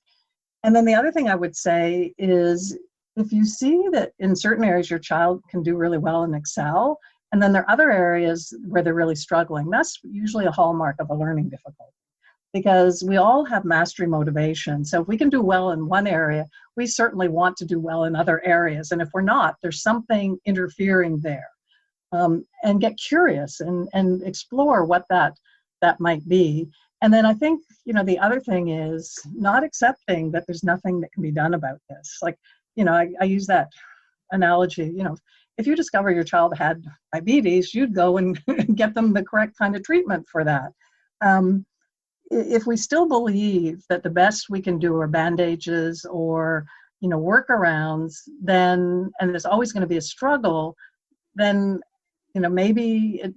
And then the other thing I would say is if you see that in certain areas your child can do really well and excel, and then there are other areas where they're really struggling, that's usually a hallmark of a learning difficulty. Because we all have mastery motivation. So if we can do well in one area, we certainly want to do well in other areas. And if we're not, there's something interfering there. And get curious and explore what that might be. And then I think, the other thing is not accepting that there's nothing that can be done about this. Like, I use that analogy, if you discover your child had diabetes, you'd go and get them the correct kind of treatment for that. If we still believe that the best we can do are bandages or, workarounds, then, and there's always going to be a struggle, then, maybe it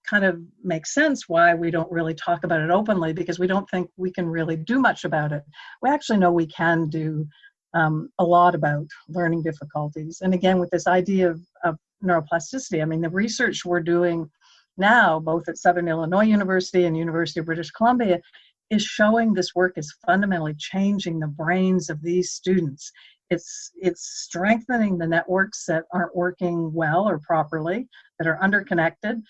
kind of makes sense why we don't really talk about it openly, because we don't think we can really do much about it. We actually know we can do a lot about learning difficulties. And again, with this idea of neuroplasticity, I mean, the research we're doing now, both at Southern Illinois University and University of British Columbia, is showing this work is fundamentally changing the brains of these students. It's strengthening the networks that aren't working well or properly, that are underconnected.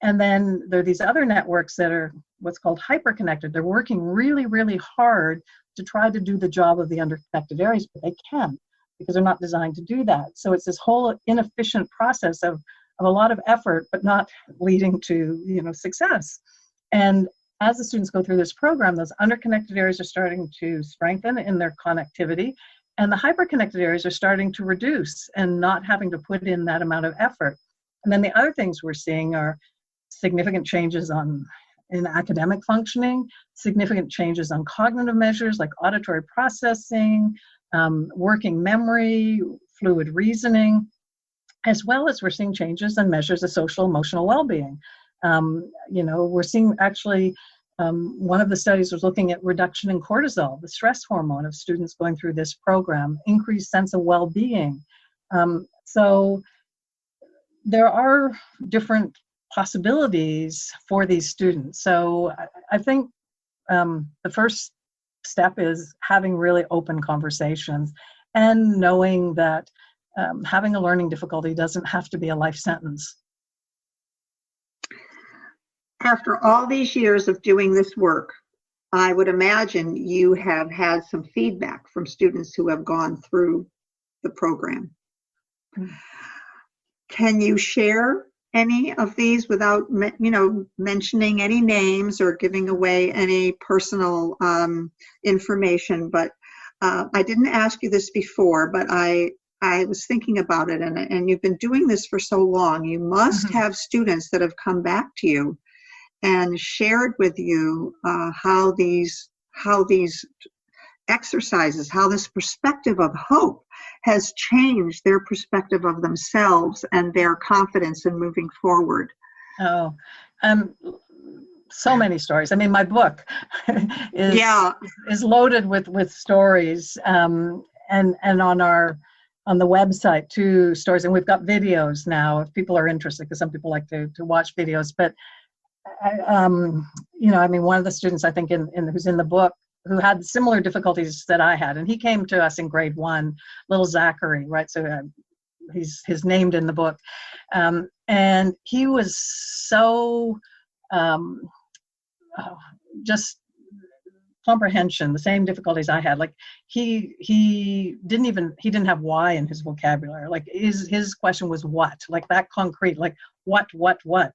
And then there are these other networks that are what's called hyperconnected. They're working really, really hard to try to do the job of the underconnected areas, but they can't because they're not designed to do that. So it's this whole inefficient process of a lot of effort, but not leading to, success. And as the students go through this program, those underconnected areas are starting to strengthen in their connectivity, and the hyperconnected areas are starting to reduce and not having to put in that amount of effort. And then the other things we're seeing are significant changes in academic functioning, significant changes on cognitive measures like auditory processing, working memory, fluid reasoning, as well as we're seeing changes in measures of social emotional well-being. We're seeing actually, one of the studies was looking at reduction in cortisol, the stress hormone of students going through this program, increased sense of well-being. So there are different possibilities for these students. So I think the first step is having really open conversations and knowing that having a learning difficulty doesn't have to be a life sentence. After all these years of doing this work, I would imagine you have had some feedback from students who have gone through the program. Can you share any of these without, mentioning any names or giving away any personal information? But I didn't ask you this before, but I was thinking about it, and you've been doing this for so long. You must have students that have come back to you and shared with you how these exercises, how this perspective of hope has changed their perspective of themselves and their confidence in moving forward. Oh, so many stories. I mean, my book is loaded with stories, and on the website too, stories, and we've got videos now if people are interested, because some people like to watch videos. But one of the students I think who's in the book, who had similar difficulties that I had, and he came to us in grade 1, little Zachary, right? So he's named in the book, and he was so just comprehension, the same difficulties I had. Like he didn't have why in his vocabulary. Like his question was what, like that concrete, like what,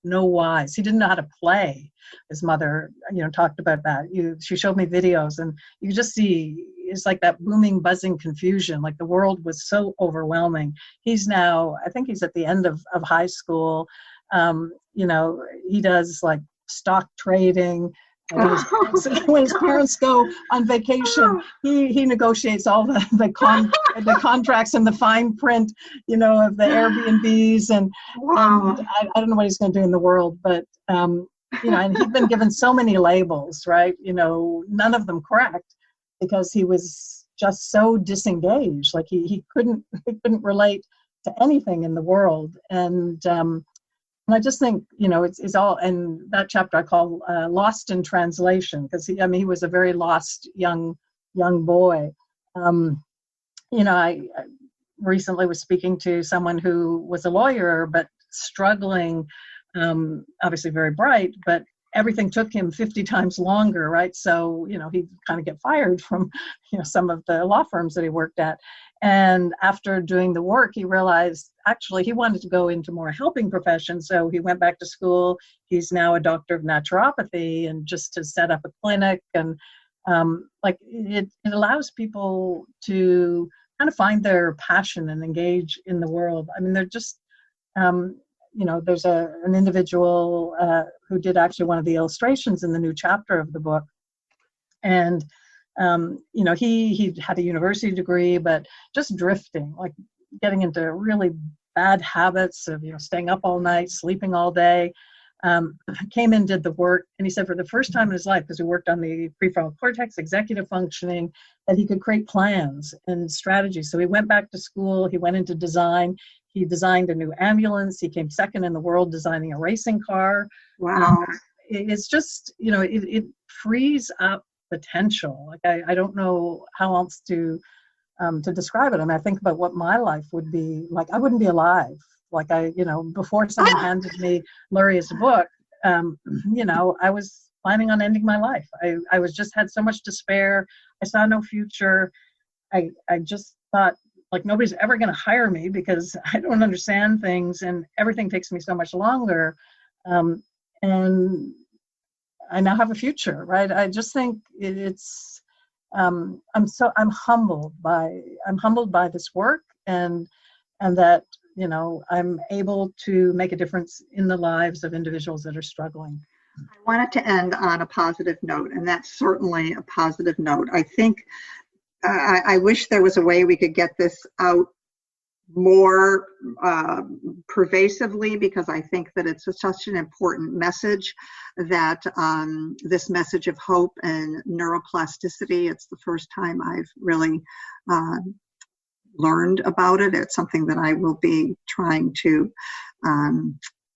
no whys. He didn't know how to play. His mother, talked about that. She showed me videos, and you just see it's like that booming, buzzing confusion. Like the world was so overwhelming. He's now, I think he's at the end of high school. You know, he does like stock trading. When his parents go on vacation, he negotiates all the contracts and the fine print, you know, of the Airbnbs, and I don't know what he's going to do in the world, but you know, and he'd been given so many labels, right? You know, none of them correct, because he was just so disengaged. Like he couldn't relate to anything in the world, and I just think, you know, it's all, and that chapter I call Lost in Translation, because he was a very lost young boy. You know, I recently was speaking to someone who was a lawyer, but struggling, obviously very bright, but everything took him 50 times longer, right? So, you know, he'd kind of get fired from, you know, some of the law firms that he worked at. And after doing the work, he realized actually he wanted to go into more helping profession. So he went back to school. He's now a doctor of naturopathy, and just to set up a clinic. And like it allows people to kind of find their passion and engage in the world. I mean, they're just, you know, there's an individual who did actually one of the illustrations in the new chapter of the book. And you know, he had a university degree, but just drifting, like getting into really bad habits of, you know, staying up all night, sleeping all day. Came in, did the work, and he said for the first time in his life, because he worked on the prefrontal cortex, executive functioning, that he could create plans and strategies. So he went back to school, he went into design, he designed a new ambulance, he came second in the world designing a racing car. Wow. It's just, you know, it frees up potential. Like I don't know how else to describe it. I mean, I think about what my life would be like. I wouldn't be alive. Like you know, before someone handed me Luria's book, you know, I was planning on ending my life. I was just had so much despair. I saw no future. I just thought, like, nobody's ever going to hire me because I don't understand things, and everything takes me so much longer. And I now have a future, right? I just think it's, I'm humbled by this work, and that, you know, I'm able to make a difference in the lives of individuals that are struggling. I wanted to end on a positive note, and that's certainly a positive note. I think I wish there was a way we could get this out more pervasively, because I think that it's such an important message, that this message of hope and neuroplasticity, it's the first time I've really learned about it. It's something that I will be trying to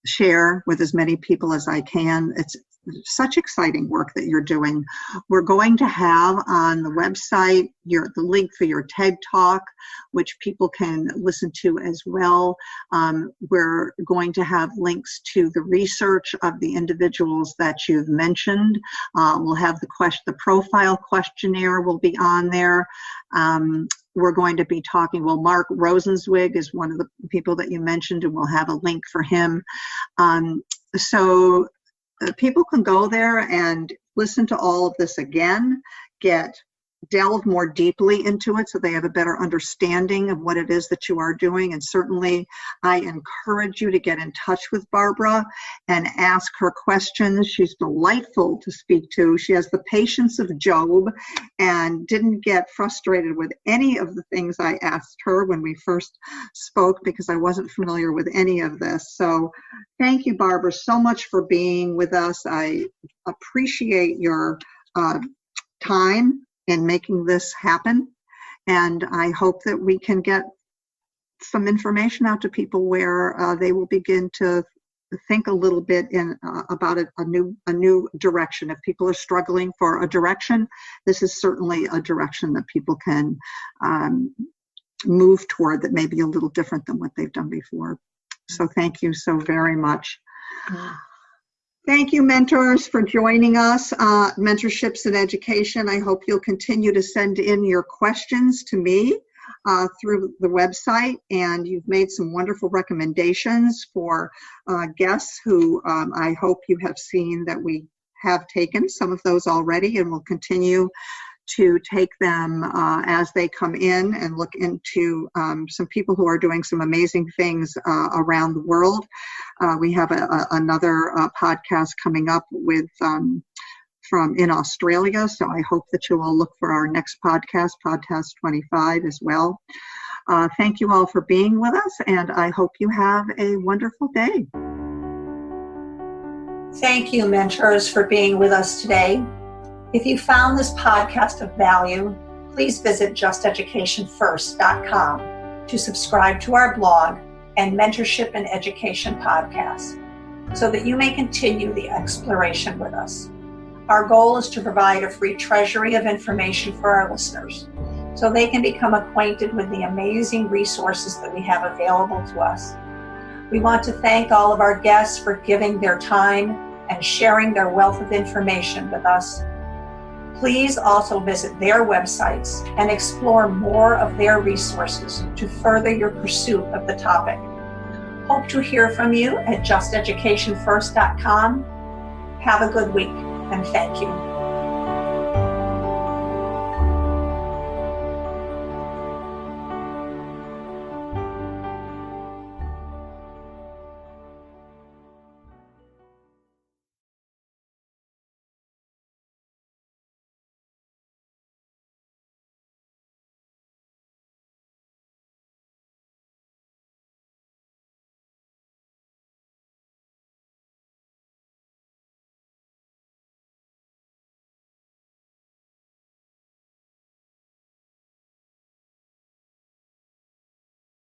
share with as many people as I can. It's such exciting work that you're doing. We're going to have on the website the link for your TED Talk, which people can listen to as well. We're going to have links to the research of the individuals that you've mentioned. We'll have the profile questionnaire will be on there. We're going to be talking, well, Mark Rosenzweig is one of the people that you mentioned, and we'll have a link for him. So people can go there and listen to all of this again, delve more deeply into it so they have a better understanding of what it is that you are doing. And certainly I encourage you to get in touch with Barbara and ask her questions. She's delightful to speak to. She has the patience of Job and didn't get frustrated with any of the things I asked her when we first spoke, because I wasn't familiar with any of this. So thank you, Barbara, so much for being with us. I appreciate your time in making this happen. And I hope that we can get some information out to people where they will begin to think a little bit about a new direction. If people are struggling for a direction, this is certainly a direction that people can move toward that may be a little different than what they've done before. So thank you so very much. Thank you, mentors, for joining us. Mentorships in Education. I hope you'll continue to send in your questions to me through the website. And you've made some wonderful recommendations for guests who I hope you have seen that we have taken some of those already, and will continue to take them as they come in, and look into some people who are doing some amazing things around the world. We have another podcast coming up with from in Australia, so I hope that you will look for our next podcast 25 as well. Thank you all for being with us, and I hope you have a wonderful day. Thank you, mentors, for being with us today. If you found this podcast of value, please visit justeducationfirst.com to subscribe to our blog and Mentorship and Education podcast so that you may continue the exploration with us. Our goal is to provide a free treasury of information for our listeners so they can become acquainted with the amazing resources that we have available to us. We want to thank all of our guests for giving their time and sharing their wealth of information with us. Please also visit their websites and explore more of their resources to further your pursuit of the topic. Hope to hear from you at justeducationfirst.com. Have a good week, and thank you.